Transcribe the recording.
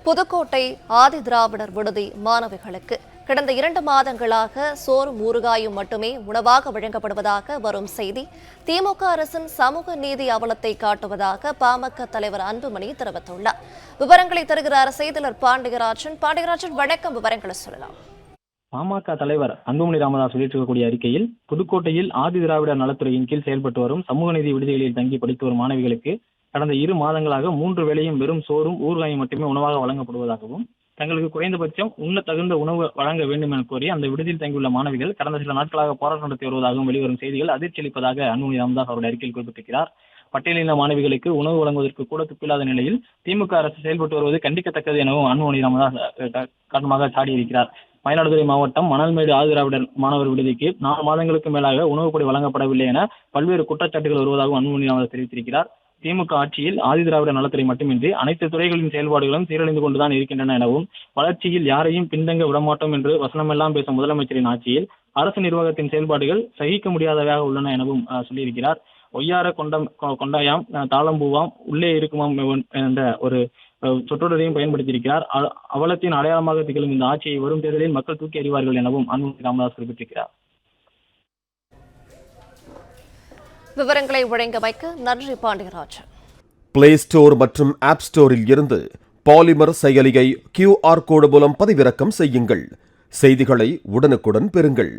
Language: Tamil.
புதுக்கோட்டை ஆதி திராவிடர் விடுதி மாணவிகளுக்கு கடந்த 2 மாதங்களாக சோறும் ஊறுகாயும் மட்டுமே உணவாக வழங்கப்படுவதாக வரும் செய்தி திமுக அரசின் சமூக நீதி அவலத்தை காட்டுவதாக பாமக தலைவர் அன்புமணி தெரிவித்துள்ளார். விவரங்களை தருகிறார் செய்தியாளர் பாண்டியராஜன். வணக்கம், விவரங்களை சொல்லலாம். பாமக தலைவர் அன்புமணி ராமதாஸ் வெளியிட்டிருக்கக்கூடிய அறிக்கையில், புதுக்கோட்டையில் ஆதி திராவிடர் நலத்துறையின் கீழ் செயல்பட்டு வரும் சமூக நீதி விடுதிகளில் தங்கி படித்து வரும் மாணவிகளுக்கு கடந்த 2 மாதங்களாக 3 வேளையும் வெறும் சோறும் ஊறுகாயும் மட்டுமே உணவாக வழங்கப்படுவதாகவும், தங்களுக்கு குறைந்தபட்சம் உண்ண தகுந்த உணவு வழங்க வேண்டும் என கோரி அந்த விடுதியில் தங்கியுள்ள மாணவிகள் கடந்த சில நாட்களாக போராட்டம் நடத்தி வருவதாகவும் வெளிவரும் செய்திகள் அதிர்ச்சி அளிப்பதாக அன்புமணி ராமதாஸ் அவருடைய அறிக்கையில் குறிப்பிட்டிருக்கிறார். பட்டியலின மாணவிகளுக்கு உணவு வழங்குவதற்கு கூட துப்பில்லாத நிலையில் திமுக அரசு செயல்பட்டு வருவது கண்டிக்கத்தக்கது எனவும் அன்புமணி ராமதாஸ் காரணமாக சாடியிருக்கிறார். மயிலாடுதுறை மாவட்டம் மணல்மேடு ஆதிதிராவிடர் மாணவர் விடுதிக்கு 4 மாதங்களுக்கு மேலாக உணவுப்பொடி வழங்கப்படவில்லை என பல்வேறு குற்றச்சாட்டுகள் வருவதாகவும் அன்புமணி ராமதாஸ் தெரிவித்திருக்கிறார். திமுக ஆட்சியில் ஆதிதிராவிடர் நலத்துறை மட்டுமின்றி அனைத்து துறைகளின் செயல்பாடுகளும் சீரழிந்து கொண்டுதான் இருக்கின்றன எனவும், வளர்ச்சியில் யாரையும் பின்தங்க விடமாட்டோம் என்று வசனமெல்லாம் பேசும் முதலமைச்சரின் ஆட்சியில் அரசு நிர்வாகத்தின் செயல்பாடுகள் சகிக்க முடியாதவையாக உள்ளன எனவும் சொல்லியிருக்கிறார். ஒய்யார கொண்டாயாம் தாளம்பூவாம் உள்ளே இருக்குமாம் என்ற ஒரு சொற்றொடரையும் பயன்படுத்தியிருக்கிறார். அவலத்தின் அடையாளமாக திகழும் இந்த ஆட்சியை வரும் தேர்தலில் மக்கள் தூக்கி எறிவார்கள் எனவும் அன்புமணி ராமதாஸ் குறிப்பிட்டிருக்கிறார். விவரங்களை வழங்கியமைக்கு நன்றி பாண்டியராஜன். பிளே ஸ்டோர் மற்றும் ஆப் ஸ்டோரில் இருந்து பாலிமர் செயலியை QR கோடு மூலம் பதிவிறக்கம் செய்யுங்கள். செய்திகளை உடனுக்குடன் பெறுங்கள்.